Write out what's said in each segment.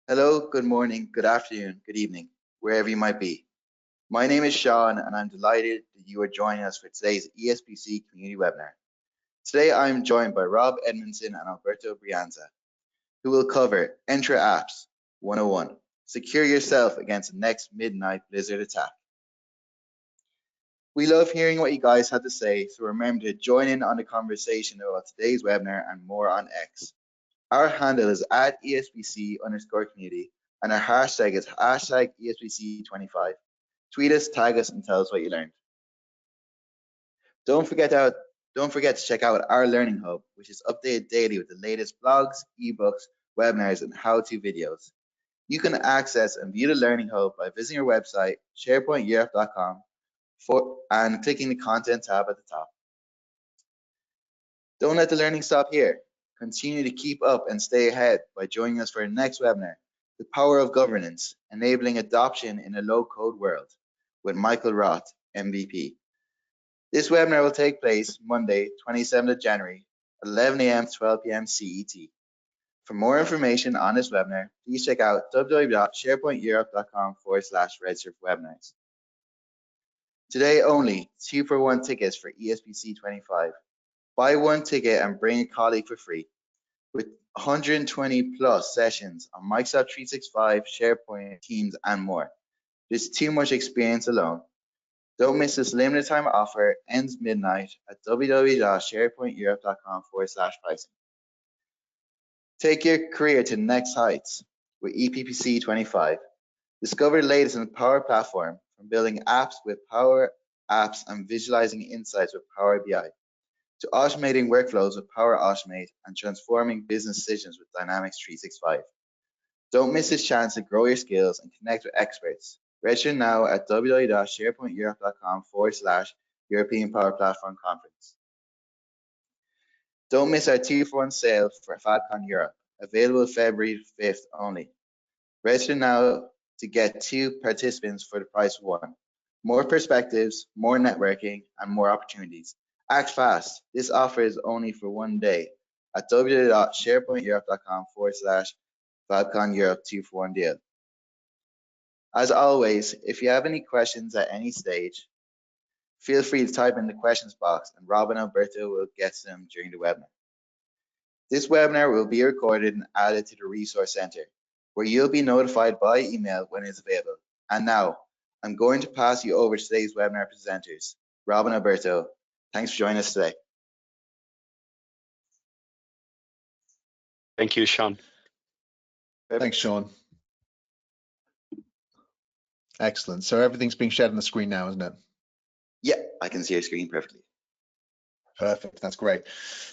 Hello, good morning, good afternoon, good evening, wherever you might be. My name is Sean, and I'm delighted that you are joining us for today's ESPC community webinar. Today, I'm joined by Rob Edmondson and Alberto Brianza, who will cover Entra Apps 101. Secure yourself against the next midnight blizzard attack. We love hearing what you guys have to say, so remember to join in on the conversation about today's webinar and more on X. Our handle is at ESPC_community, and our hashtag is hashtag ESPC25. Tweet us, tag us, and tell us what you learned. Don't forget to check out our Learning Hub, which is updated daily with the latest blogs, ebooks, webinars, and how-to videos. You can access and view the Learning Hub by visiting our website, sharepointeurope.com, and clicking the Content tab at the top. Don't let the learning stop here. Continue to keep up and stay ahead by joining us for our next webinar, The Power of Governance, Enabling Adoption in a Low-Code World, with Michael Roth, MVP. This webinar will take place Monday, 27th of January, at 11 a.m. to 12 p.m. CET. For more information on this webinar, please check out www.sharepointeurope.com/register for webinars. Today only, 2-for-1 tickets for ESPC 25. Buy one ticket and bring a colleague for free. With 120 plus sessions on Microsoft 365, SharePoint, Teams, and more. There's too much experience alone. Don't miss this limited time offer. Ends midnight at www.sharepointeurope.com/pricing. Take your career to the next heights with EPPC 25. Discover the latest in the Power Platform, from building apps with Power Apps and visualizing insights with Power BI, to automating workflows with Power Automate and transforming business decisions with Dynamics 365. Don't miss this chance to grow your skills and connect with experts. Register now at www.sharepointeurope.com/European Power Platform Conference. Don't miss our 2-for-1 sale for FabCon Europe, available February 5th only. Register now to get 2 participants for the price of 1. More perspectives, more networking, and more opportunities. Act fast. This offer is only for 1 day at www.sharepointeurope.com/FabCon Europe 2-for-1 deal. As always, if you have any questions at any stage, feel free to type in the questions box and Rob and Alberto will get to them during the webinar. This webinar will be recorded and added to the Resource Center, where you'll be notified by email when it's available. And now, I'm going to pass you over to today's webinar presenters, Rob and Alberto. Thanks for joining us today. Thank you, Sean. Thanks, Sean. Excellent. So everything's being shared on the screen now, isn't it? Yeah, I can see your screen perfectly. Perfect. That's great.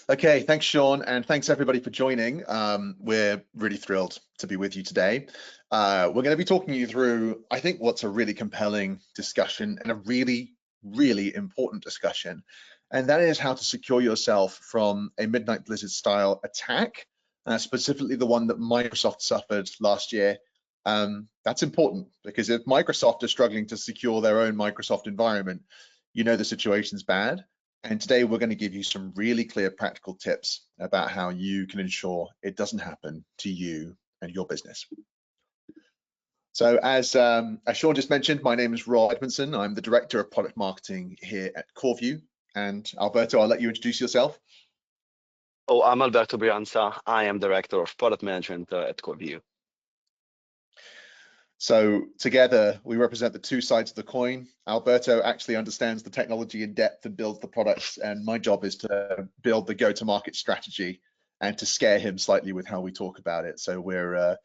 Okay, thanks, Sean, and thanks everybody for joining. We're really thrilled to be with you today. We're going to be talking you through, I think, what's a really compelling discussion and a really, really important discussion, and that is how to secure yourself from a Midnight Blizzard style attack, specifically the one that Microsoft suffered last year. That's important because if Microsoft is struggling to secure their own Microsoft environment, you know the situation's bad. And today we're going to give you some really clear practical tips about how you can ensure it doesn't happen to you and your business. So as Sean just mentioned, my name is Rob Edmondson. I'm the Director of Product Marketing here at CoreView. And Alberto, I'll let you introduce yourself. Oh, I'm Alberto Brianza. I am Director of Product Management at CoreView. So together we represent the 2 sides of the coin. Alberto actually understands the technology in depth and builds the products, and my job is to build the go-to-market strategy and to scare him slightly with how we talk about it. So we're a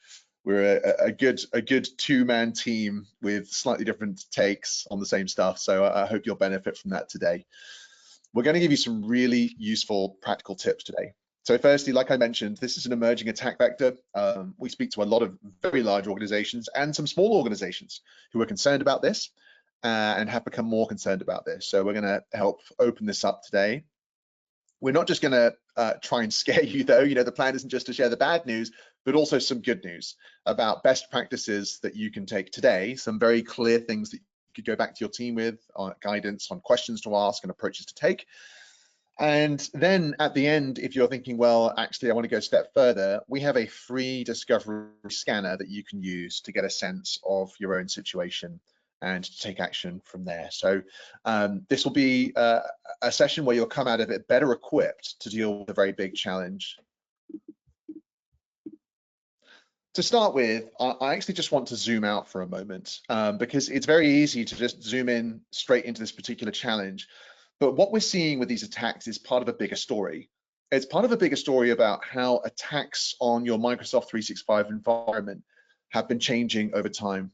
good 2-man team with slightly different takes on the same stuff. So I hope you'll benefit from that today. We're going to give you some really useful practical tips today. So firstly, like I mentioned, this is an emerging attack vector. We speak to a lot of very large organizations and some small organizations who are concerned about this and have become more concerned about this. So we're going to help open this up today. We're not just going to try and scare you, though. You know, the plan isn't just to share the bad news, but also some good news about best practices that you can take today, some very clear things that you could go back to your team with, guidance on questions to ask and approaches to take. And then at the end, if you're thinking, well, actually, I want to go a step further, we have a free discovery scanner that you can use to get a sense of your own situation and to take action from there. So this will be a session where you'll come out of it better equipped to deal with a very big challenge. To start with, I actually just want to zoom out for a moment because it's very easy to just zoom in straight into this particular challenge. But what we're seeing with these attacks is part of a bigger story. It's part of a bigger story about how attacks on your Microsoft 365 environment have been changing over time.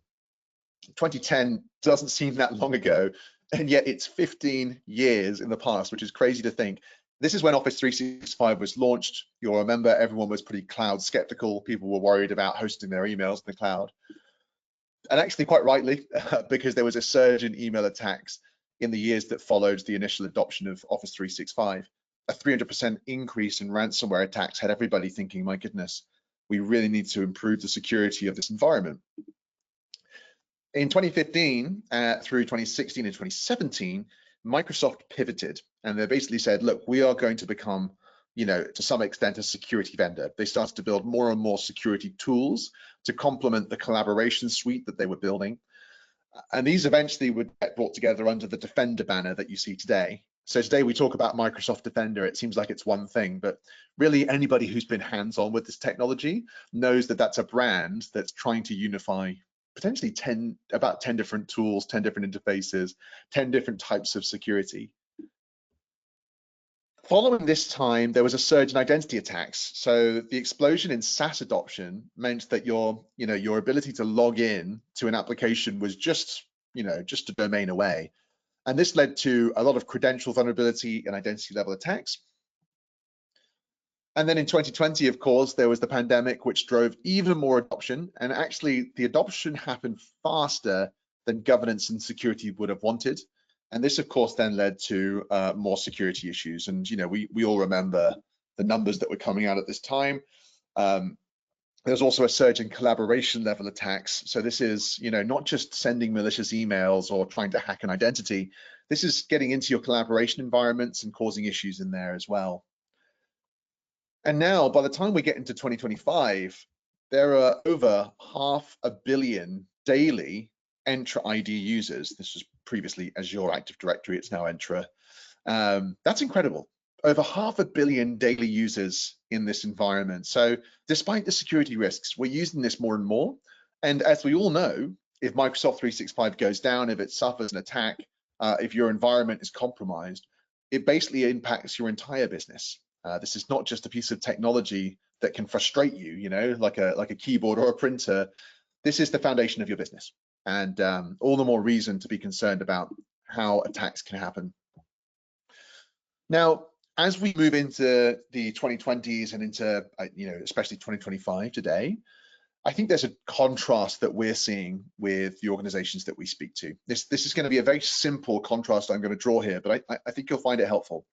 2010 doesn't seem that long ago, and yet it's 15 years in the past, which is crazy to think. This is when Office 365 was launched. You'll remember everyone was pretty cloud skeptical. People were worried about hosting their emails in the cloud. And actually quite rightly, because there was a surge in email attacks in the years that followed the initial adoption of Office 365. A 300% increase in ransomware attacks had everybody thinking, my goodness, we really need to improve the security of this environment. In 2015 through 2016 and 2017, Microsoft pivoted and they basically said, look, we are going to become, to some extent, a security vendor. They started to build more and more security tools to complement the collaboration suite that they were building. And these eventually would get brought together under the Defender banner that you see today. So today we talk about Microsoft Defender. It seems like it's one thing, but really anybody who's been hands-on with this technology knows that that's a brand that's trying to unify potentially about 10 different tools, 10 different interfaces, 10 different types of security. Following this time, there was a surge in identity attacks. So the explosion in SaaS adoption meant that your ability to log in to an application was just a domain away. And this led to a lot of credential vulnerability and identity level attacks. And then in 2020, of course, there was the pandemic, which drove even more adoption. And actually, the adoption happened faster than governance and security would have wanted. And this, of course, then led to more security issues. And we all remember the numbers that were coming out at this time. There's also a surge in collaboration level attacks. So this is, not just sending malicious emails or trying to hack an identity. This is getting into your collaboration environments and causing issues in there as well. And now, by the time we get into 2025, there are over 500 million daily Entra ID users. This was previously Azure Active Directory, it's now Entra. That's incredible. Over 500 million daily users in this environment. So despite the security risks, we're using this more and more. And as we all know, if Microsoft 365 goes down, if it suffers an attack, if your environment is compromised, it basically impacts your entire business. This is not just a piece of technology that can frustrate you, like a keyboard or a printer. This is the foundation of your business, and all the more reason to be concerned about how attacks can happen. Now, as we move into the 2020s and into, especially 2025 today, I think there's a contrast that we're seeing with the organizations that we speak to. This is going to be a very simple contrast I'm going to draw here, but I think you'll find it helpful.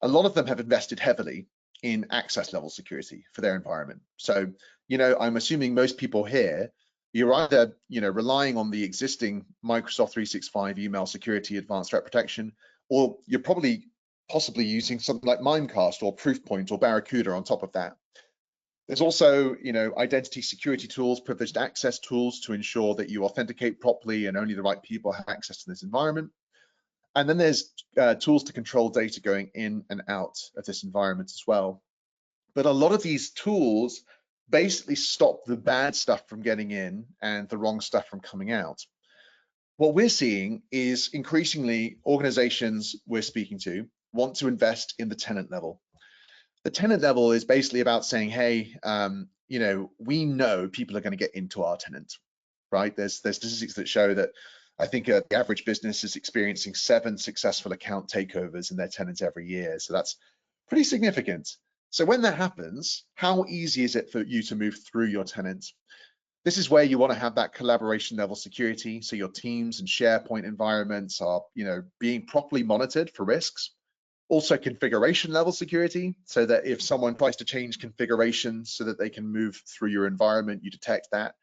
A lot of them have invested heavily in access level security for their environment. So, I'm assuming most people here, you're either, relying on the existing Microsoft 365 email security advanced threat protection, or you're possibly using something like Mimecast or Proofpoint or Barracuda on top of that. There's also, identity security tools, privileged access tools to ensure that you authenticate properly and only the right people have access to this environment. And then there's tools to control data going in and out of this environment as well. But a lot of these tools basically stop the bad stuff from getting in and the wrong stuff from coming out. What we're seeing is increasingly organizations we're speaking to want to invest in the tenant level. The tenant level is basically about saying, hey, we know people are going to get into our tenant, right? There's statistics that show that I think the average business is experiencing 7 successful account takeovers in their tenants every year. So that's pretty significant. So when that happens, how easy is it for you to move through your tenant? This is where you want to have that collaboration level security. So your Teams and SharePoint environments are, being properly monitored for risks. Also configuration level security, so that if someone tries to change configuration so that they can move through your environment, you detect that.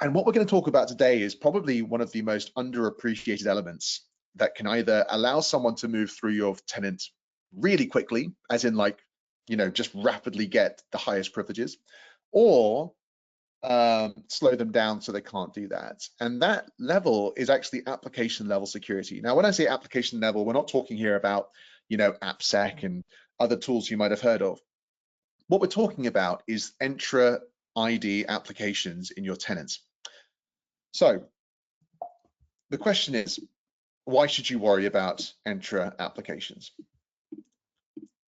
And what we're going to talk about today is probably one of the most underappreciated elements that can either allow someone to move through your tenant really quickly, as in like, just rapidly get the highest privileges, or slow them down so they can't do that. And that level is actually application level security. Now, when I say application level, we're not talking here about, AppSec and other tools you might have heard of. What we're talking about is Entra ID applications in your tenants. So the question is, why should you worry about Entra applications?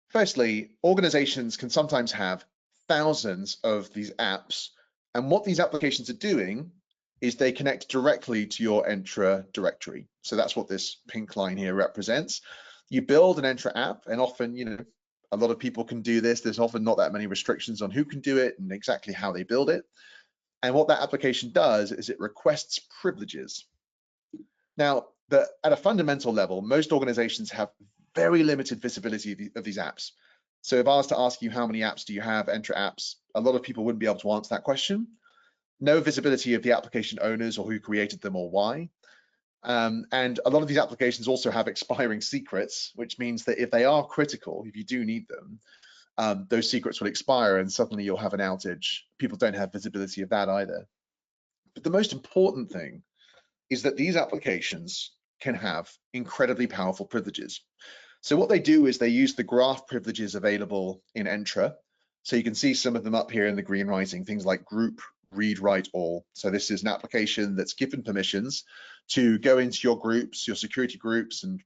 Firstly, organizations can sometimes have thousands of these apps, and what these applications are doing is they connect directly to your Entra directory. So that's what this pink line here represents. You build an Entra app, and often, a lot of people can do this. There's often not that many restrictions on who can do it and exactly how they build it. And what that application does is it requests privileges. Now, at a fundamental level, most organizations have very limited visibility of these apps. So if I was to ask you how many apps do you have, Entra Apps, a lot of people wouldn't be able to answer that question. No visibility of the application owners or who created them or why. And a lot of these applications also have expiring secrets, which means that if they are critical, if you do need them, those secrets will expire and suddenly you'll have an outage. People don't have visibility of that either. But the most important thing is that these applications can have incredibly powerful privileges. So what they do is they use the graph privileges available in Entra. So you can see some of them up here in the green writing, things like group, read, write, all. So this is an application that's given permissions to go into your groups, your security groups, and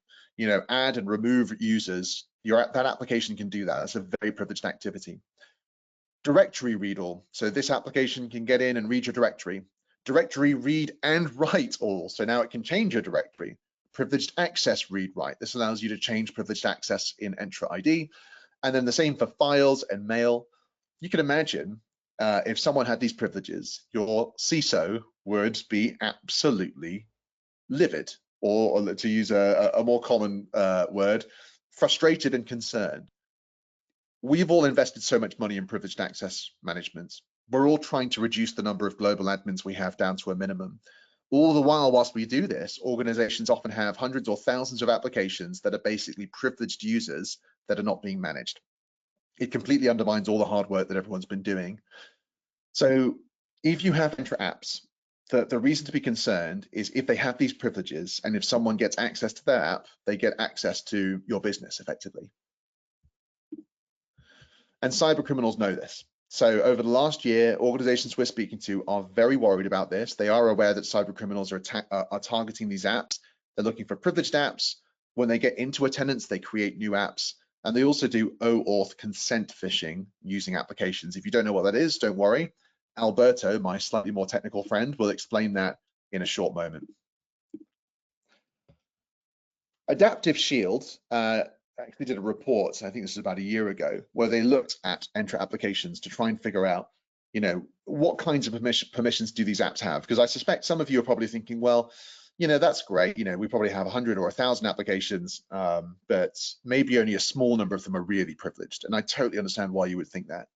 add and remove users. That application can do that. That's a very privileged activity. Directory read all. So this application can get in and read your directory. Directory read and write all. So now it can change your directory. Privileged access read write. This allows you to change privileged access in Entra ID. And then the same for files and mail. You can imagine if someone had these privileges, your CISO would be absolutely livid, or to use a more common word, frustrated and concerned. We've all invested so much money in privileged access management. We're all trying to reduce the number of global admins we have down to a minimum. All the while, whilst we do this, organizations often have hundreds or thousands of applications that are basically privileged users that are not being managed. It completely undermines all the hard work that everyone's been doing. So if you have Entra Apps, the reason to be concerned is if they have these privileges, and if someone gets access to their app, they get access to your business effectively. And cyber criminals know this. So over the last year, organizations we're speaking to are very worried about this. They are aware that cyber criminals are targeting these apps. They're looking for privileged apps. When they get into a tenant, they create new apps. And they also do OAuth consent phishing using applications. If you don't know what that is, don't worry. Alberto, my slightly more technical friend, will explain that in a short moment. Adaptive Shield actually did a report, I think this was about a year ago, where they looked at Entra applications to try and figure out, what kinds of permissions do these apps have? Because I suspect some of you are probably thinking, well, that's great. We probably have 100 or 1,000 applications, but maybe only a small number of them are really privileged. And I totally understand why you would think that.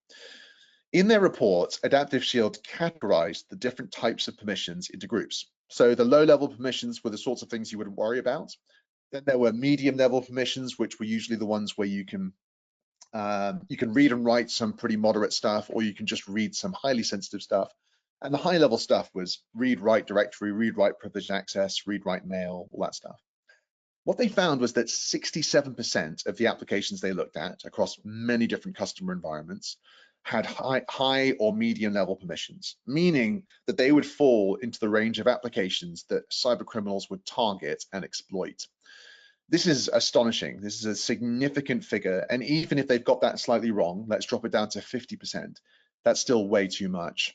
In their report, Adaptive Shield categorized the different types of permissions into groups. So the low-level permissions were the sorts of things you wouldn't worry about. Then there were medium-level permissions, which were usually the ones where you can read and write some pretty moderate stuff, or you can just read some highly sensitive stuff. And the high-level stuff was read, write directory, read, write privileged access, read, write mail, all that stuff. What they found was that 67% of the applications they looked at across many different customer environments had high or medium level permissions, meaning that they would fall into the range of applications that cyber criminals would target and exploit. This is astonishing. This is a significant figure. And even if they've got that slightly wrong, let's drop it down to 50%. That's still way too much.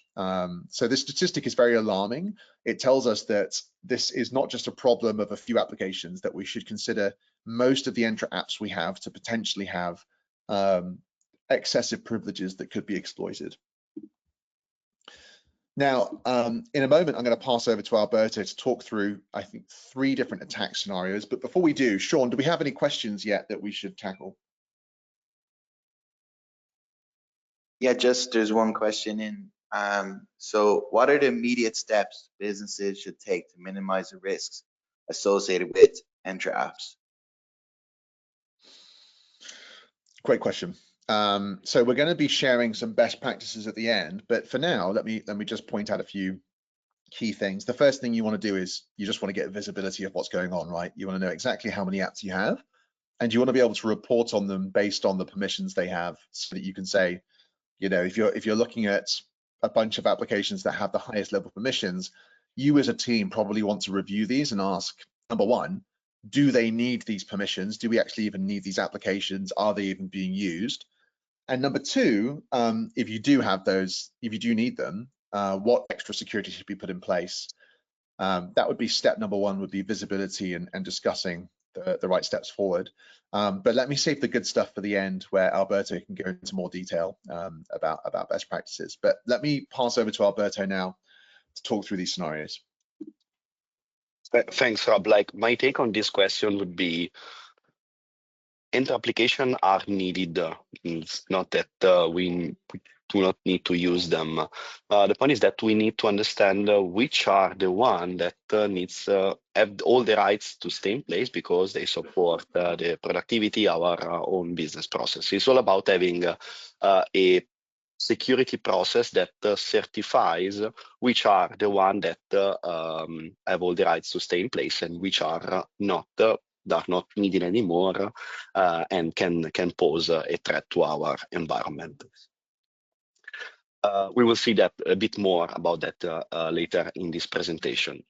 So this statistic is very alarming. It tells us that this is not just a problem of a few applications, that we should consider most of the Entra apps we have to potentially have excessive privileges that could be exploited. Now, in a moment, I'm going to pass over to Alberto to talk through, I think, 3 different attack scenarios. But before we do, Sean, do we have any questions yet that we should tackle? Yeah, just there's one question in. So what are the immediate steps businesses should take to minimize the risks associated with Entra Apps? Great question. So we're going to be sharing some best practices at the end, but for now, let me just point out a few key things. The first thing you want to do is you just want to get visibility of what's going on, right? You want to know exactly how many apps you have, and you want to be able to report on them based on the permissions they have, so that you can say, you know, if you're looking at a bunch of applications that have the highest level of permissions, you as a team probably want to review these and ask, number one, do they need these permissions? Do we actually even need these applications? Are they even being used? And number two, if you do have those, if you do need them, what extra security should be put in place? That would be step number one, would be visibility and discussing the right steps forward. But let me save the good stuff for the end, where Alberto can go into more detail about best practices. But let me pass over to Alberto now to talk through these scenarios. Thanks, Rob. Like, my take on this question would be, Entra applications are needed. It's not that we do not need to use them. The point is that we need to understand which are the one that needs have all the rights to stay in place, because they support the productivity, our own business process. It's all about having a security process that certifies which are the one that have all the rights to stay in place and which are not needed anymore, and can pose a threat to our environment. We will see that a bit more about that later in this presentation.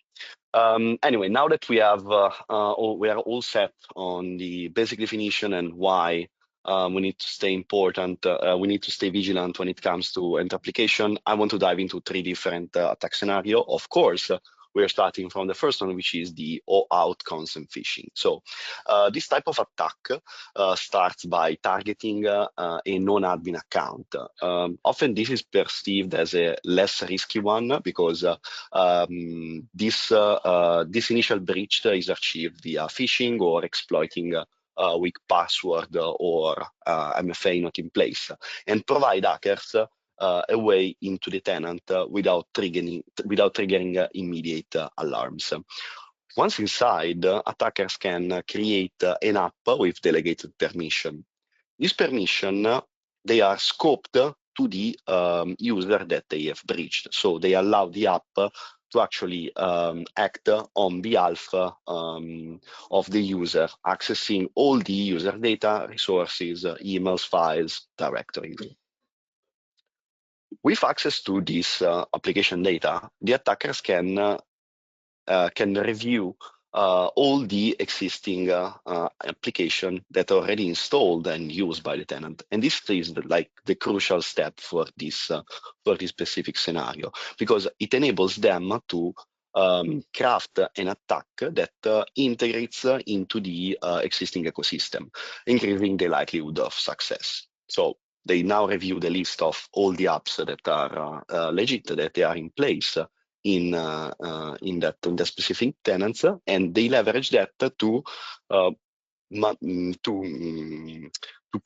Anyway, now that we have we are all set on the basic definition and why we need to stay important, we need to stay vigilant when it comes to Entra application, I want to dive into three different attack scenarios. Of course, we're starting from the first one, which is the all-out consent phishing. So this type of attack starts by targeting a non-admin account. Often this is perceived as a less risky one, because this initial breach is achieved via phishing or exploiting a weak password or MFA not in place, and provide hackers a way into the tenant without triggering immediate alarms. Once inside, attackers can create an app with delegated permission. This permission, they are scoped to the user that they have breached. So they allow the app to actually act on behalf of the user, accessing all the user data, resources, emails, files, directories. With access to this application data, the attackers can review all the existing application that are already installed and used by the tenant, and this is the crucial step for this specific scenario, because it enables them to craft an attack that integrates into the existing ecosystem, increasing the likelihood of success. So they now review the list of all the apps that are legit, that they are in place in the specific tenants, and they leverage that to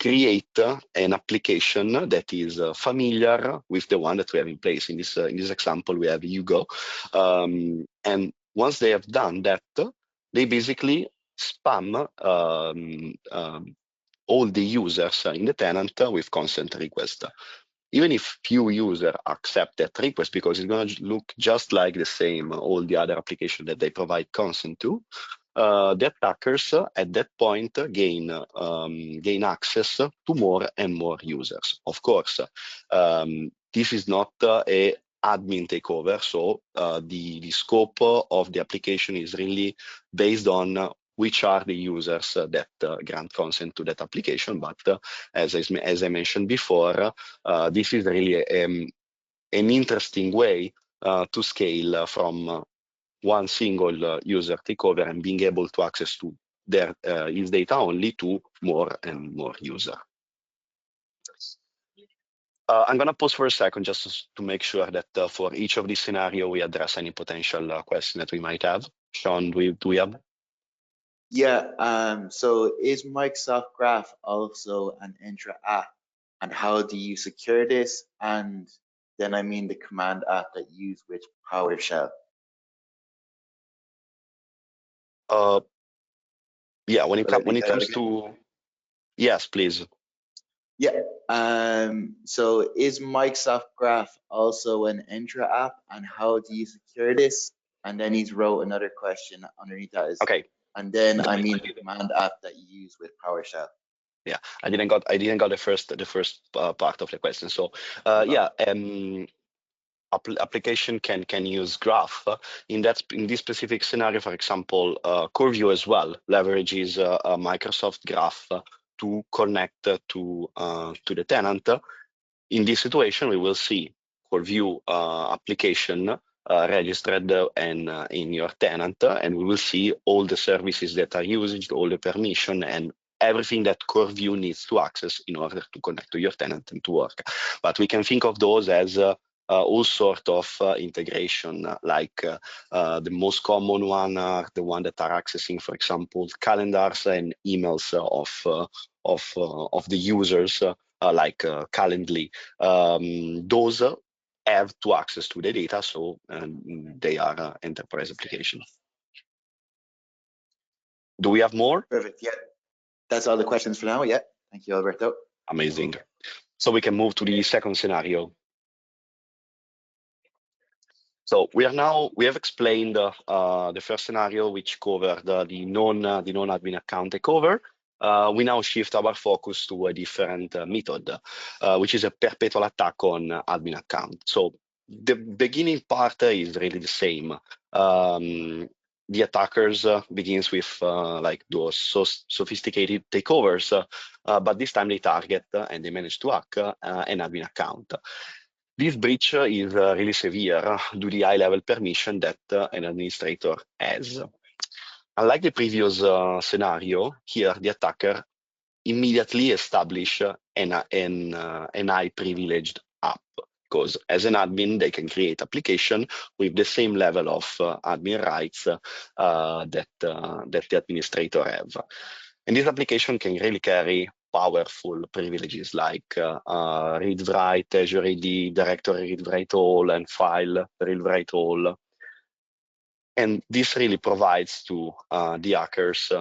create an application that is familiar with the one that we have in place. In this example, we have Hugo, and once they have done that, they basically spam all the users in the tenant with consent request. Even if few users accept that request, because it's going to look just like the same all the other applications that they provide consent to, the attackers at that point gain access to more and more users. Of course, this is not a admin takeover, so the scope of the application is really based on which are the users that grant consent to that application. But as I mentioned before, this is really an interesting way to scale from one single user takeover and being able to access to their his data only to more and more users. I'm going to pause for a second just to make sure that for each of these scenarios we address any potential question that we might have. Sean, do we have? Yeah, so is Microsoft Graph also an Entra app? And how do you secure this? And then I mean the command app that you use with PowerShell. Yeah, when it comes to, yes, please. Yeah. So is Microsoft Graph also an Entra app, and how do you secure this? And then he's wrote another question underneath that is, Okay. and then I mean the command app that you use with PowerShell. Yeah, I didn't got the first part of the question. So yeah, application can use Graph in this specific scenario. For example, CoreView as well leverages a Microsoft Graph to connect to the tenant. In this situation, we will see CoreView application registered and in your tenant, and we will see all the services that are used, all the permission, and everything that CoreView needs to access in order to connect to your tenant and to work. But we can think of those as all sort of integration, like the most common one are the one that are accessing, for example, calendars and emails of the users, like Calendly. Those have to access to the data, so they are enterprise applications. Do we have more? Perfect. Yeah, that's all the questions for now. Yeah, thank you, Alberto. Amazing. So we can move to the second scenario. So we have explained the first scenario, which covered the non-admin account takeover. We now shift our focus to a different method, which is a perpetual attack on admin account. So the beginning part is really the same. The attackers begins with like those sophisticated takeovers, but this time they target and they manage to hack an admin account. This breach is really severe due to the high-level permission that an administrator has. Unlike the previous scenario, here the attacker immediately establish an high-privileged app, because as an admin, they can create application with the same level of admin rights that the administrator have. And this application can really carry powerful privileges like read-write, Azure AD, directory read-write all, and file read-write all. And this really provides to the hackers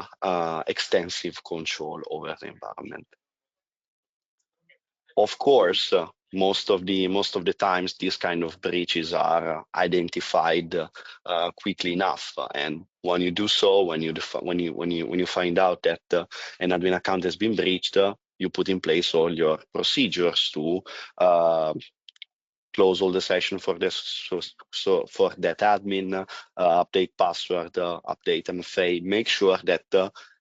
extensive control over the environment. Of course, most of the times these kind of breaches are identified quickly enough, and when you do so, when you find out that an admin account has been breached, you put in place all your procedures to close all the session for this, so for that admin, update password, update MFA, make sure that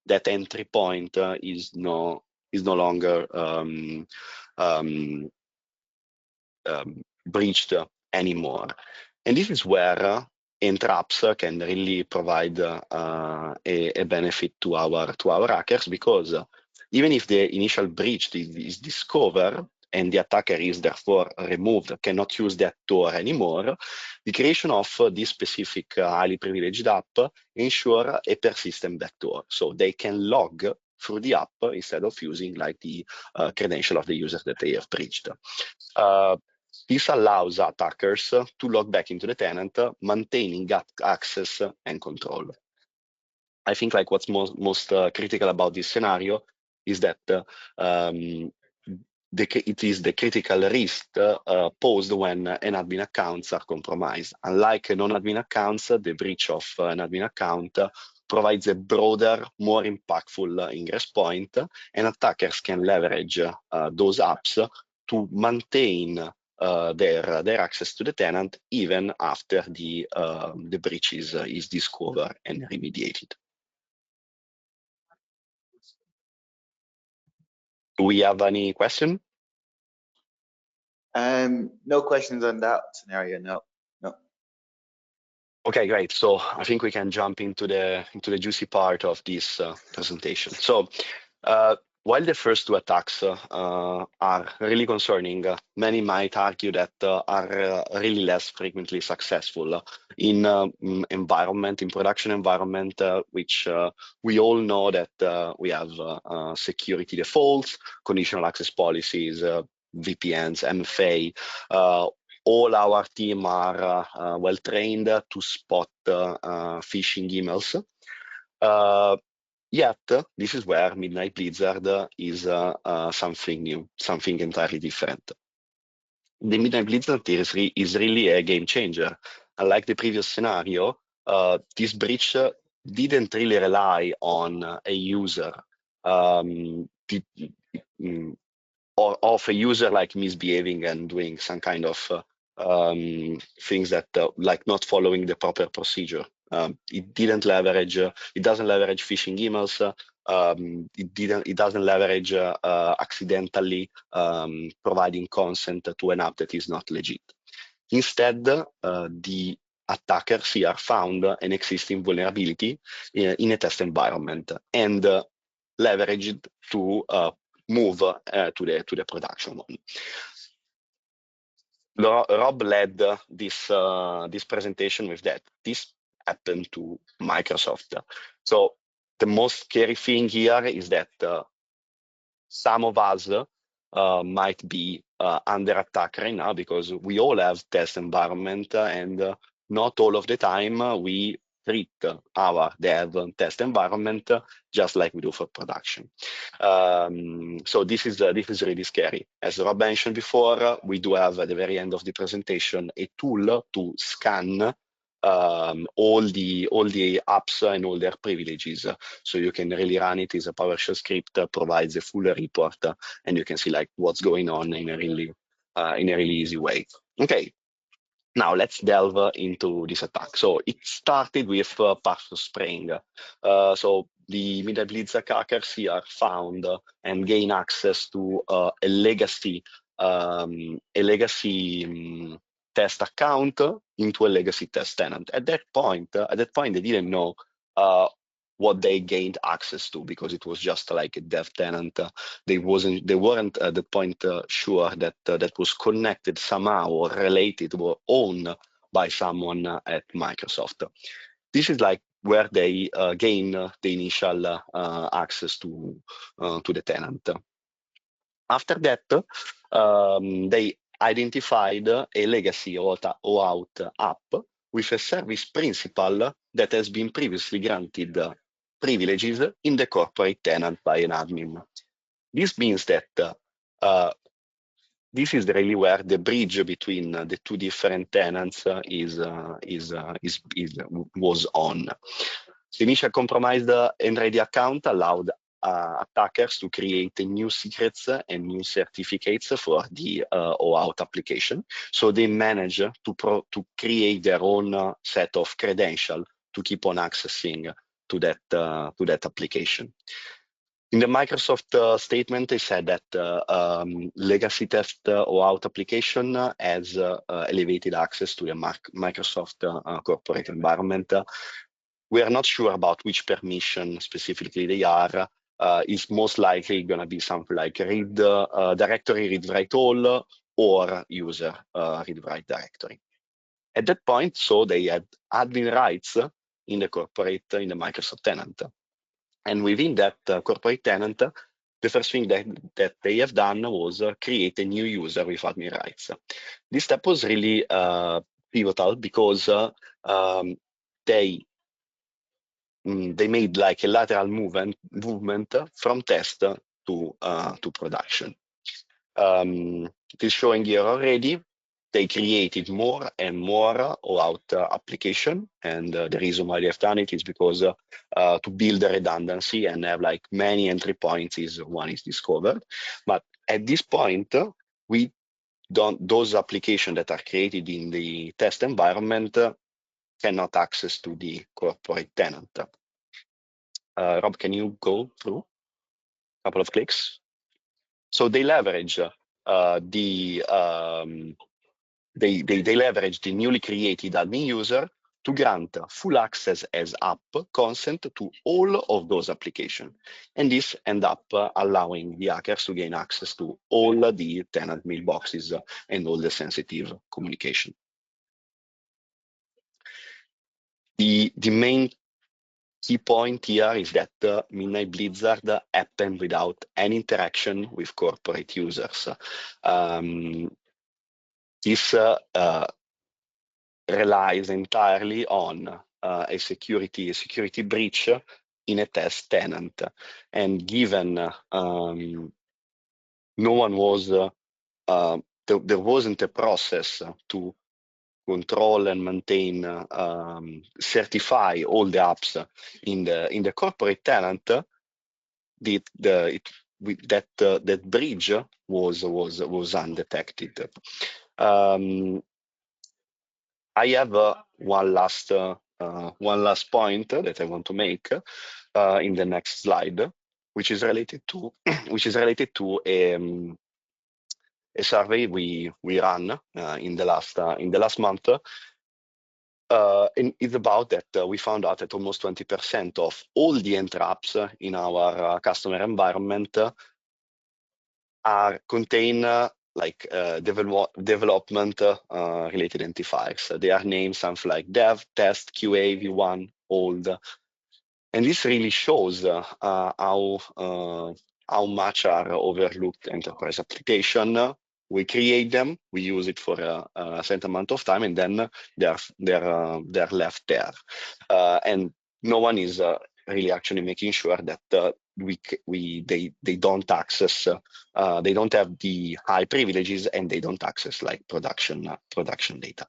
that entry point is no longer breached anymore. And this is where Entra Apps can really provide a benefit to our hackers, because even if the initial breach is discovered and the attacker is therefore removed, cannot use that door anymore, the creation of this specific highly privileged app ensure a persistent backdoor. So they can log through the app instead of using like the credential of the user that they have breached. This allows attackers to log back into the tenant, maintaining access and control. I think like what's most critical about this scenario is that it is the critical risk posed when an admin accounts are compromised. Unlike non-admin accounts, the breach of an admin account provides a broader, more impactful ingress point, and attackers can leverage those apps to maintain their access to the tenant even after the breach is discovered and remediated. Do we have any question? No questions on that scenario. No. Okay, great. So I think we can jump into the juicy part of this presentation. So while the first two attacks are really concerning, many might argue that are really less frequently successful in production environment, which we all know that we have security defaults, conditional access policies, VPNs, MFA. All our team are well trained to spot phishing emails. Yet, this is where Midnight Blizzard is something new, something entirely different. The Midnight Blizzard is really a game changer. Unlike the previous scenario, this breach didn't really rely on a user or of a user like misbehaving and doing some kind of things that like not following the proper procedure. It doesn't leverage phishing emails. It doesn't leverage accidentally providing consent to an app that is not legit. Instead, the attackers here found an existing vulnerability in a test environment and leveraged to move to the production one. Rob led this presentation with that. This happened to Microsoft. So the most scary thing here is that some of us might be under attack right now because we all have test environment and not all of the time we treat our dev test environment just like we do for production. So this is really scary. As Rob mentioned before, we do have at the very end of the presentation a tool to scan all the apps and all their privileges. So you can really run it as a PowerShell script, provides a full report, and you can see like what's going on in a really easy way. Okay. Now let's delve into this attack. So it started with password spraying. So the Midnight Blizzard hackers here found and gained access to a legacy test account into a legacy test tenant. At that point, they didn't know what they gained access to because it was just like a dev tenant. They weren't at that point sure that that was connected somehow or related or owned by someone at Microsoft. This is like where they gain the initial access to the tenant. After that, they identified a legacy OAuth app with a service principal that has been previously granted privileges in the corporate tenant by an admin. This means that this is really where the bridge between the two different tenants was on. The initial compromised Entra account allowed attackers to create new secrets and new certificates for the OAuth application. So they managed to create their own set of credentials to keep on accessing to that application. In the Microsoft statement, they said that legacy test OAuth application has elevated access to the Microsoft corporate environment. We are not sure about which permission specifically they are. It's most likely going to be something like read directory read write all or user read write directory. At that point, so they had admin rights in the Microsoft tenant. And within that corporate tenant, the first thing that they have done was create a new user with admin rights. This step was really pivotal because they made like a lateral movement from test to production. It is showing here already. They created more and more OAuth application, and the reason why they have done it is because to build the redundancy and have like many entry points one is discovered. But at this point, those applications that are created in the test environment cannot access to the corporate tenant. Rob, can you go through a couple of clicks? So they leverage they leverage the newly created admin user to grant full access as app consent to all of those applications. And this ends up allowing the hackers to gain access to all the tenant mailboxes and all the sensitive communication. The main key point here is that Midnight Blizzard happened without any interaction with corporate users. This relies entirely on a security breach in a test tenant. And given no one was, there wasn't a process to control and maintain, certify all the apps in the corporate tenant, that bridge was undetected. I have one last point that I want to make in the next slide, which is related to a survey we ran in the last month. And it's about that we found out that almost 20% of all the Entra Apps in our customer environment contain development related identifiers. They are named something like dev, test, QA, V1, old. And this really shows how much are overlooked enterprise application. We create them, we use it for a certain amount of time, and then they're left there. And no one is really actually making sure that they don't access, they don't have the high privileges, and they don't access like production data.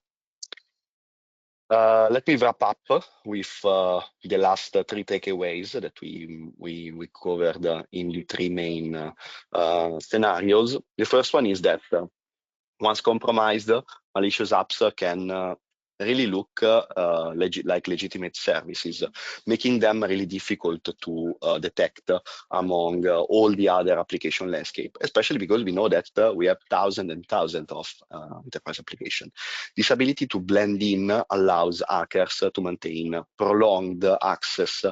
Let me wrap up with the last three takeaways that we covered in the three main scenarios. The first one is that once compromised, malicious apps can really look like legitimate services, making them really difficult to detect among all the other application landscape, especially because we know that we have thousands and thousands of enterprise applications. This ability to blend in allows hackers to maintain prolonged access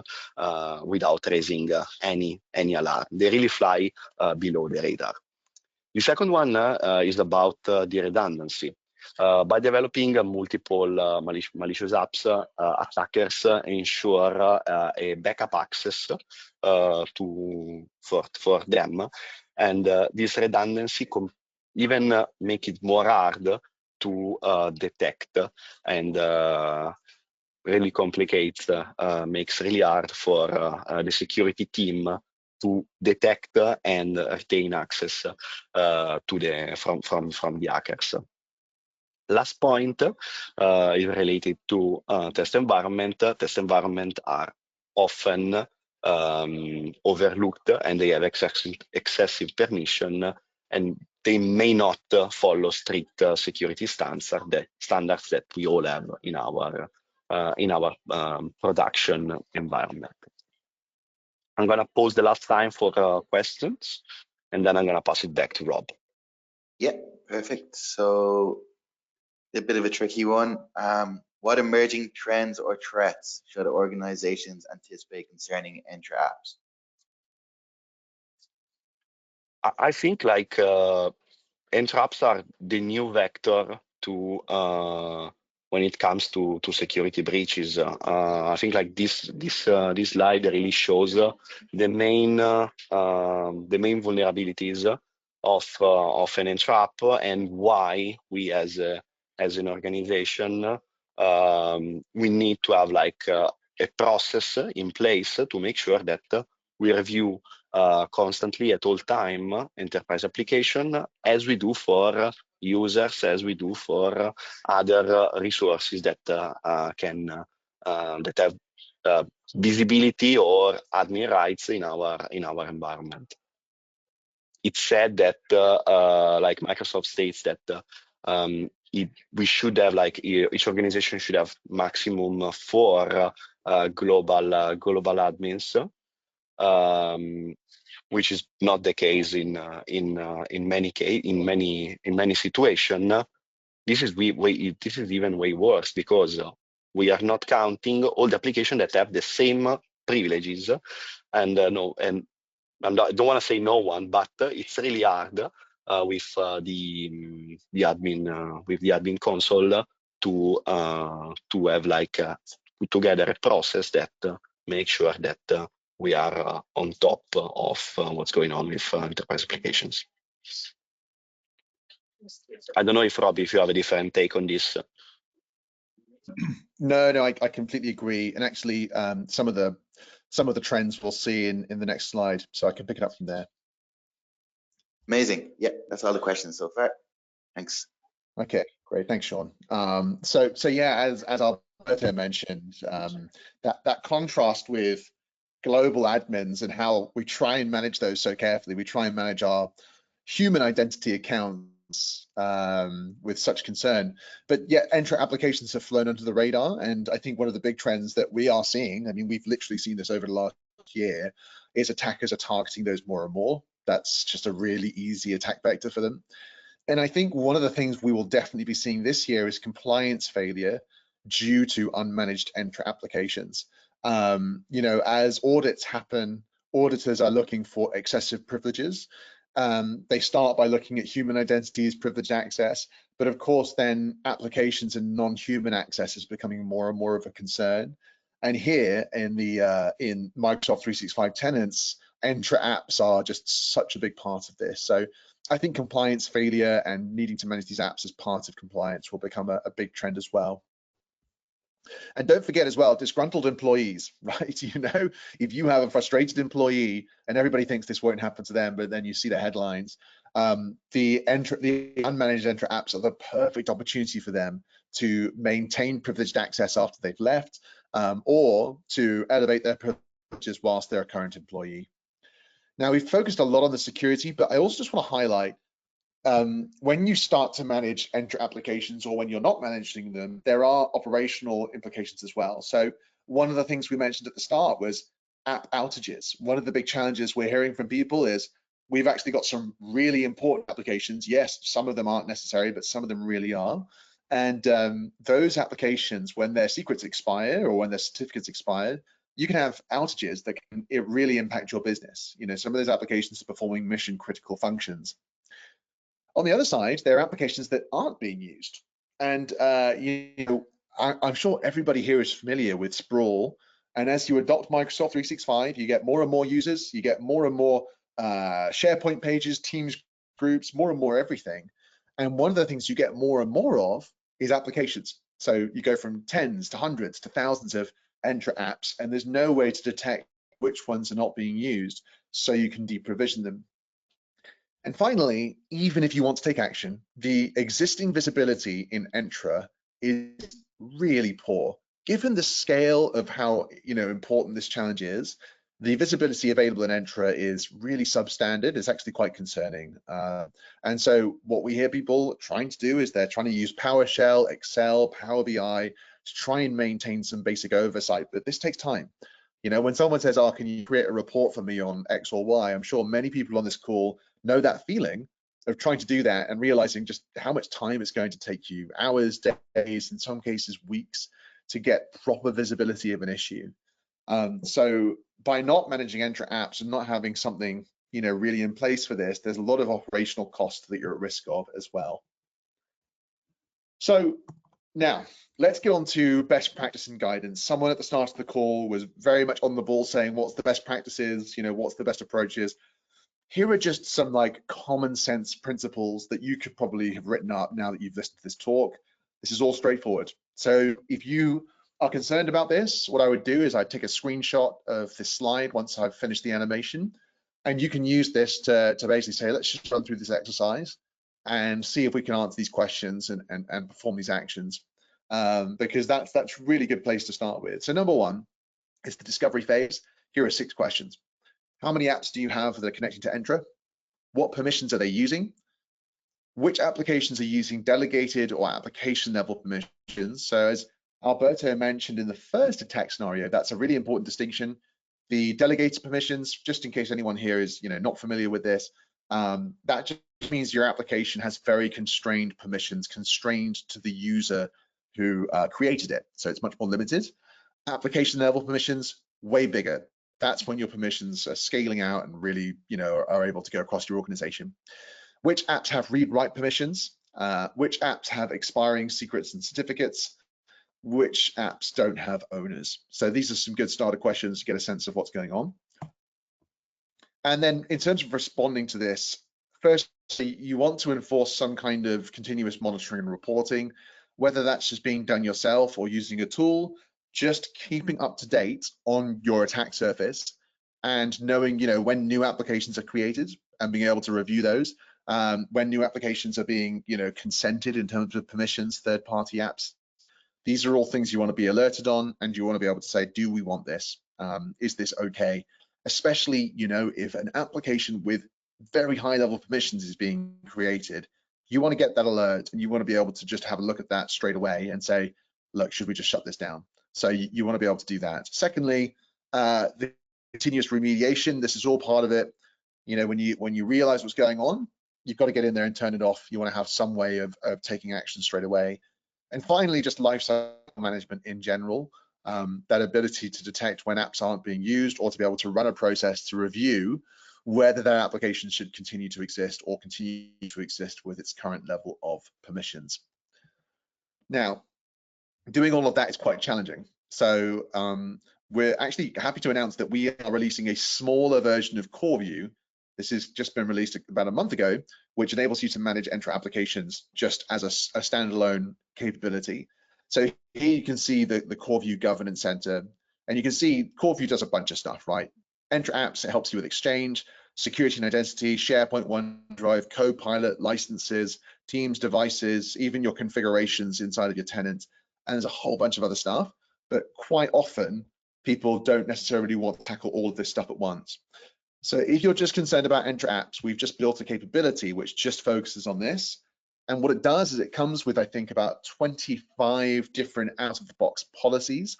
without raising any alarm. They really fly below the radar. The second one is about the redundancy. By developing multiple malicious apps, attackers ensure a backup access for them, and this redundancy even make it more hard to detect, and really complicates, makes really hard for the security team to detect and retain access from the hackers. Last point is related to test environment. Test environment are often overlooked, and they have excessive permission, and they may not follow strict security standards that we all have in our production environment. I'm going to pause the last time for questions, and then I'm going to pass it back to Rob. Yeah, perfect. So a bit of a tricky one. What emerging trends or threats should organizations anticipate concerning Entra Apps? I think like Entra Apps are the new vector to when it comes to security breaches. I think like this slide really shows the main vulnerabilities of an Entra App, and why we as an organization we need to have like a process in place to make sure that we review constantly at all time enterprise application, as we do for users, as we do for other resources that that have visibility or admin rights in our environment. It's said that like Microsoft states that we should have like each organization should have maximum 4 global admins. Which is not the case in many situations. This is even way worse, because we are not counting all the applications that have the same privileges, and I don't want to say no one, but it's really hard with the admin console to have like put together a process that makes sure that we are on top of what's going on with enterprise applications. I don't know if Rob, if you have a different take on this. No, I completely agree. And actually, some of the some of the trends we'll see in the next slide. So I can pick it up from there. Amazing. Yeah, that's all the questions so far. Thanks. Okay, great. Thanks, Sean. So yeah, as Alberto mentioned, that contrast with global admins and how we try and manage those so carefully. We try and manage our human identity accounts with such concern, but yet Entra applications have flown under the radar. And I think one of the big trends that we are seeing, I mean, we've literally seen this over the last year, is attackers are targeting those more and more. That's just a really easy attack vector for them. And I think one of the things we will definitely be seeing this year is compliance failure due to unmanaged Entra applications. You know, as audits happen, auditors are looking for excessive privileges. They start by looking at human identities, privileged access, but of course then applications and non-human access is becoming more and more of a concern. And here in Microsoft 365 tenants, Entra apps are just such a big part of this. So I think compliance failure and needing to manage these apps as part of compliance will become a big trend as well. And don't forget as well, disgruntled employees, right? You know, if you have a frustrated employee and everybody thinks this won't happen to them, but then you see the headlines, the unmanaged Entra apps are the perfect opportunity for them to maintain privileged access after they've left, or to elevate their privileges whilst they're a current employee. Now, we've focused a lot on the security, but I also just want to highlight when you start to manage Entra applications or when you're not managing them, there are operational implications as well. So one of the things we mentioned at the start was app outages. One of the big challenges we're hearing from people is we've actually got some really important applications. Yes, some of them aren't necessary, but some of them really are. And those applications, when their secrets expire or when their certificates expire, you can have outages that can really impact your business. You know, some of those applications are performing mission critical functions. On the other side, there are applications that aren't being used. And you know, I'm sure everybody here is familiar with Sprawl. And as you adopt Microsoft 365, you get more and more users, you get more and more SharePoint pages, Teams groups, more and more everything. And one of the things you get more and more of is applications. So you go from tens to hundreds to thousands of Entra apps, and there's no way to detect which ones are not being used, so you can deprovision them. And finally, even if you want to take action, the existing visibility in Entra is really poor. Given the scale of how important this challenge is, the visibility available in Entra is really substandard. It's actually quite concerning. And so what we hear people trying to do is they're trying to use PowerShell, Excel, Power BI to try and maintain some basic oversight, but this takes time. You know, when someone says, oh, can you create a report for me on X or Y? I'm sure many people on this call know that feeling of trying to do that and realizing just how much time it's going to take you, hours, days, in some cases weeks, to get proper visibility of an issue. So by not managing Entra apps and not having something really in place for this, there's a lot of operational costs that you're at risk of as well. So now let's get on to best practice and guidance. Someone at the start of the call was very much on the ball saying what's the best practices, what's the best approaches. Here are just some common sense principles that you could probably have written up now that you've listened to this talk. This is all straightforward. So if you are concerned about this, what I would do is I'd take a screenshot of this slide once I've finished the animation, and you can use this to basically say, let's just run through this exercise and see if we can answer these questions and perform these actions, because that's a really good place to start with. So number one is the discovery phase. Here are 6 questions. How many apps do you have that are connecting to Entra? What permissions are they using? Which applications are using delegated or application level permissions? So as Alberto mentioned in the first attack scenario, that's a really important distinction. The delegated permissions, just in case anyone here is not familiar with this, that just means your application has very constrained permissions, constrained to the user who created it. So it's much more limited. Application level permissions, way bigger. That's when your permissions are scaling out and really, are able to go across your organization. Which apps have read-write permissions? Which apps have expiring secrets and certificates? Which apps don't have owners? So these are some good starter questions to get a sense of what's going on. And then in terms of responding to this, firstly, you want to enforce some kind of continuous monitoring and reporting, whether that's just being done yourself or using a tool. just keeping up to date on your attack surface and knowing, when new applications are created and being able to review those, when new applications are being, consented in terms of permissions, third-party apps. These are all things you want to be alerted on, and you want to be able to say, do we want this? Is this okay? Especially, if an application with very high level permissions is being created, you want to get that alert, and you want to be able to just have a look at that straight away and say, look, should we just shut this down? So you want to be able to do that. Secondly, the continuous remediation. This is all part of it. When you realize what's going on, you've got to get in there and turn it off. You want to have some way of taking action straight away. And finally, just lifecycle management in general, that ability to detect when apps aren't being used, or to be able to run a process to review whether that application should continue to exist or continue to exist with its current level of permissions. Now, doing all of that is quite challenging. So we're actually happy to announce that we are releasing a smaller version of CoreView. This has just been released about a month ago, which enables you to manage Entra applications just as a standalone capability. So here you can see the CoreView Governance Center, and you can see CoreView does a bunch of stuff, right? Entra Apps, it helps you with Exchange, security and identity, SharePoint, OneDrive, Copilot, licenses, Teams, devices, even your configurations inside of your tenant. And there's a whole bunch of other stuff, but quite often people don't necessarily want to tackle all of this stuff at once. So if you're just concerned about Entra Apps, we've just built a capability which just focuses on this. And what it does is it comes with, I think, about 25 different out-of-the-box policies.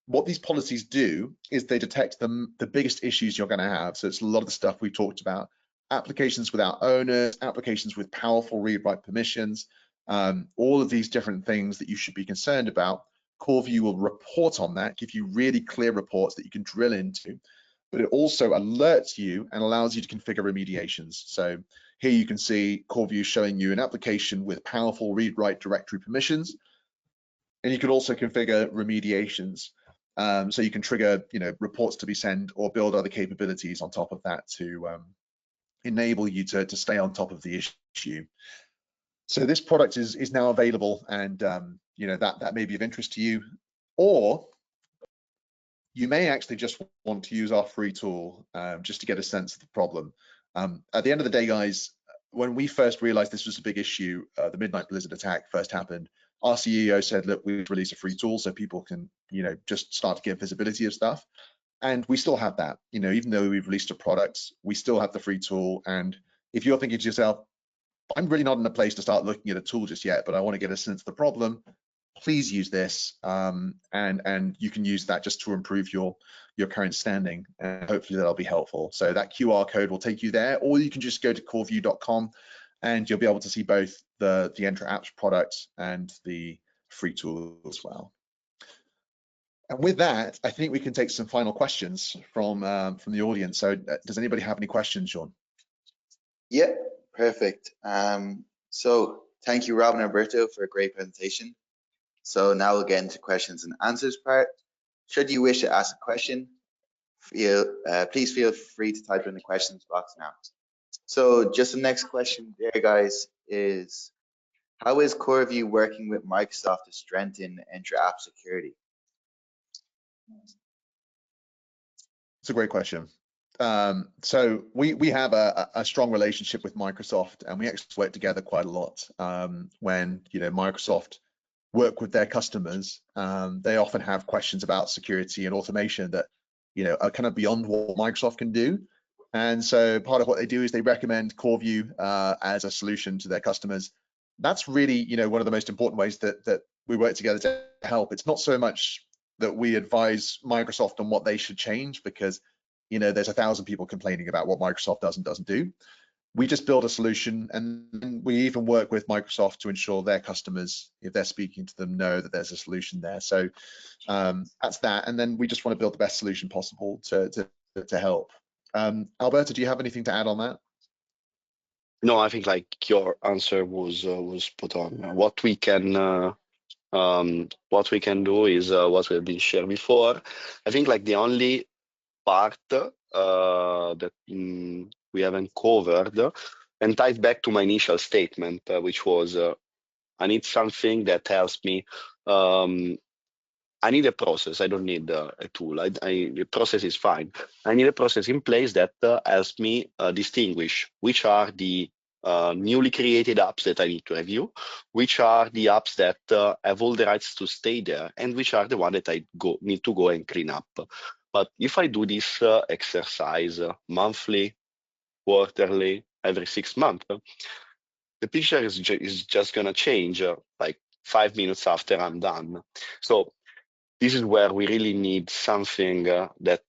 What these policies do is they detect the biggest issues you're going to have. So it's a lot of the stuff we talked about: applications without owners, applications with powerful read-write permissions, all of these different things that you should be concerned about. CoreView will report on that, give you really clear reports that you can drill into, but it also alerts you and allows you to configure remediations. So here you can see CoreView showing you an application with powerful read-write directory permissions, and you can also configure remediations. So you can trigger, reports to be sent or build other capabilities on top of that to enable you to stay on top of the issue. So this product is now available, and that may be of interest to you, or you may actually just want to use our free tool just to get a sense of the problem. At the end of the day, guys, when we first realized this was a big issue, the Midnight Blizzard attack first happened, our CEO said, look, we release a free tool so people can, just start to get visibility of stuff. And we still have that, even though we've released a product, we still have the free tool. And if you're thinking to yourself, I'm really not in a place to start looking at a tool just yet, but I want to get a sense of the problem, please use this, and you can use that just to improve your current standing, and hopefully that'll be helpful. So that QR code will take you there, or you can just go to coreview.com and you'll be able to see both the Entra Apps products and the free tool as well. And with that, I think we can take some final questions from the audience. So does anybody have any questions, Sean? Yeah, perfect. So thank you, Rob and Alberto, for a great presentation. So now we'll get into questions and answers part. Should you wish to ask a question, please feel free to type in the questions box now. So just the next question there, guys, is how is CoreView working with Microsoft to strengthen Entra App security? It's a great question. So we have a strong relationship with Microsoft, and we actually work together quite a lot. When Microsoft work with their customers, they often have questions about security and automation that are kind of beyond what Microsoft can do. And so part of what they do is they recommend CoreView as a solution to their customers. That's really one of the most important ways that we work together to help. It's not so much that we advise Microsoft on what they should change, because there's 1,000 people complaining about what Microsoft does and doesn't do. We just build a solution, and we even work with Microsoft to ensure their customers, if they're speaking to them, know that there's a solution there. So that's that. And then we just want to build the best solution possible to help. Alberto, do you have anything to add on that? No, I think like your answer was spot on. What we can do is what we've been shared before. I think like the only part that we haven't covered, and ties back to my initial statement, which was I need something that helps me I need a process. I don't need a tool. The process is fine. I need a process in place that helps me distinguish which are the newly created apps that I need to review, which are the apps that have all the rights to stay there, and which are the one that I need to go and clean up. But if I do this exercise monthly, quarterly, every 6 months, the picture is just going to change like 5 minutes after I'm done. So this is where we really need something that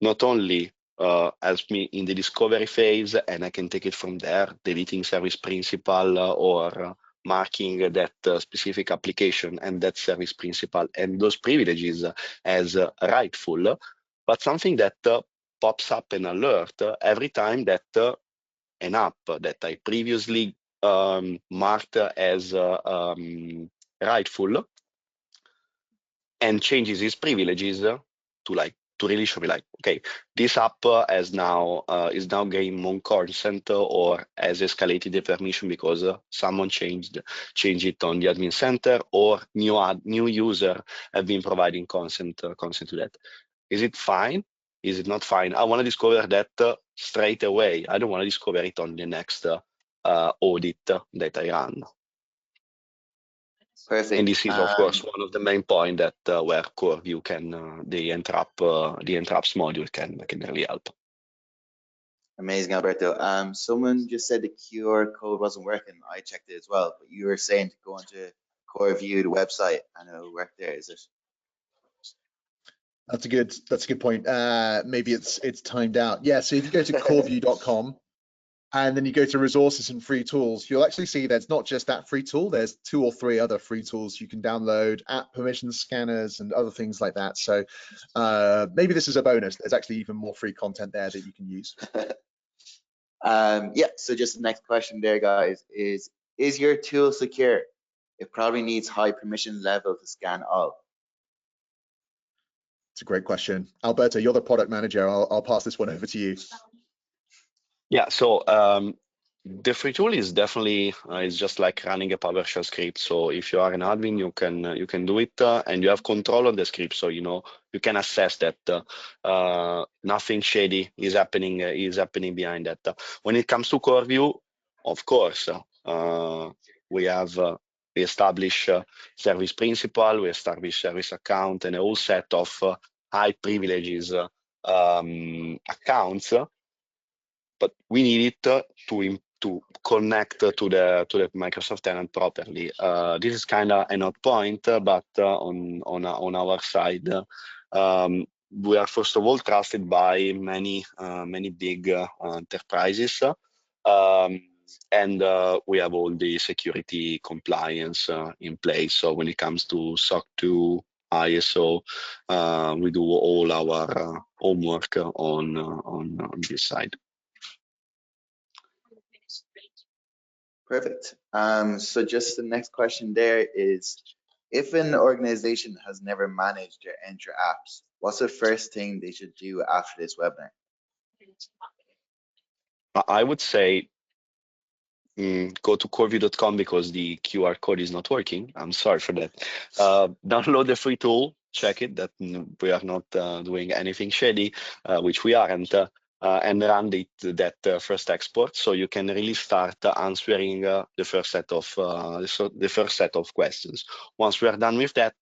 not only helps me in the discovery phase, and I can take it from there, deleting service principal or marking that specific application and that service principal and those privileges as rightful, but something that pops up an alert every time that an app that I previously marked as rightful and changes its privileges to really show me like, okay, this app is now getting more consent or has escalated the permission because someone changed it on the admin center, or new user have been providing consent to that. Is it fine? Is it not fine? I want to discover that straight away. I don't want to discover it on the next audit that I run. Perfect. And this is, of course, one of the main points that where CoreView can, the Entra Apps module can really help. Amazing, Alberto. Someone just said the QR code wasn't working. I checked it as well, but you were saying to go into CoreView, the website, and it'll work there. Is it? That's a good point. Maybe it's timed out. Yeah. So if you go to coreview.com and then you go to resources and free tools, you'll actually see there's not just that free tool. There's 2 or 3 other free tools you can download, app permission scanners and other things like that. So maybe this is a bonus. There's actually even more free content there that you can use. Yeah. So just the next question there, guys, is your tool secure? It probably needs high permission level to scan all. It's a great question. Alberto, you're the product manager. I'll pass this one over to you. Yeah, so the free tool is definitely it's just like running a PowerShell script. So if you are an admin, you can do it, and you have control on the script. So you can assess that nothing shady is happening behind that. When it comes to CoreView, of course, we establish service principal, we establish service account, and a whole set of high privileges accounts. But we need it to connect to the Microsoft tenant properly. This is kind of an odd point, but on our side, we are first of all trusted by many big enterprises, and we have all the security compliance in place. So when it comes to SOC 2, ISO, we do all our homework on this side. Perfect. So just the next question there is, if an organization has never managed their Entra Apps, what's the first thing they should do after this webinar? I would say go to coreview.com because the QR code is not working. I'm sorry for that. Download the free tool, check it that we are not doing anything shady, which we aren't, and run that first export, so you can really start answering the first set of questions. Once we are done with that,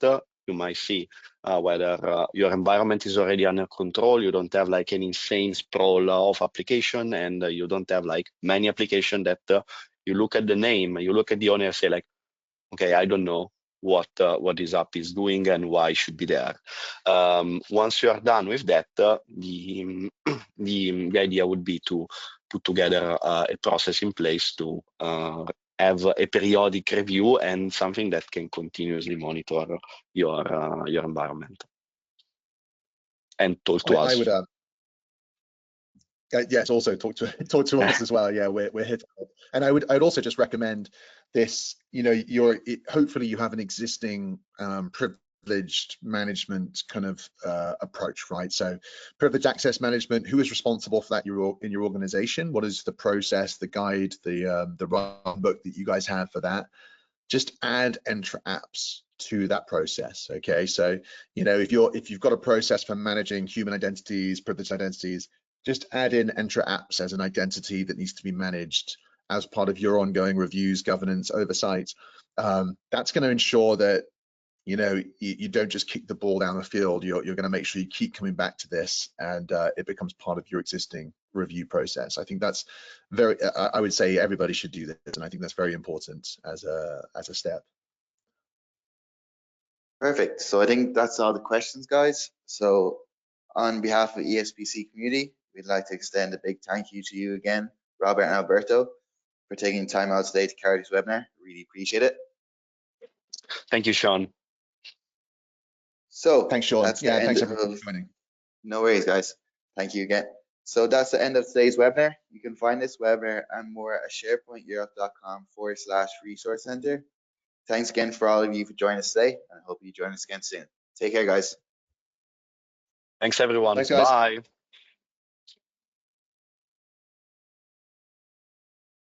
you might see whether your environment is already under control. You don't have like an insane sprawl of application, and you don't have like many applications that you look at the name, you look at the owner, and say like, okay, I don't know what this app is doing and why it should be there. Once you are done with that, the idea would be to put together a process in place to have a periodic review and something that can continuously monitor your environment and talk to us. I would yes, also talk to us as well. Yeah, we're here to help. And I'd also just recommend this. Hopefully you have an existing privileged management kind of approach, right? So privileged access management, who is responsible for that in your organization? What is the process, the guide, the run book that you guys have for that? Just add Entra Apps to that process. Okay, so if you've got a process for managing human identities, privileged identities, just add in Entra Apps as an identity that needs to be managed as part of your ongoing reviews, governance, oversight. That's going to ensure that you don't just kick the ball down the field. You're going to make sure you keep coming back to this, and it becomes part of your existing review process. I think that's I would say everybody should do this, and I think that's very important as a step. Perfect. So I think that's all the questions, guys. So on behalf of ESPC community, we'd like to extend a big thank you to you again, Robert and Alberto, for taking time out today to carry this webinar. Really appreciate it. Thank you, Sean. So thanks, Sean. That's yeah, the thanks end everyone of, for joining. no worries, guys. Thank you again. So that's the end of today's webinar. You can find this webinar and more at sharepointeurope.com/resource center. Thanks again for all of you for joining us today, and I hope you join us again soon. Take care, guys. Thanks, everyone. Thanks, guys. Bye.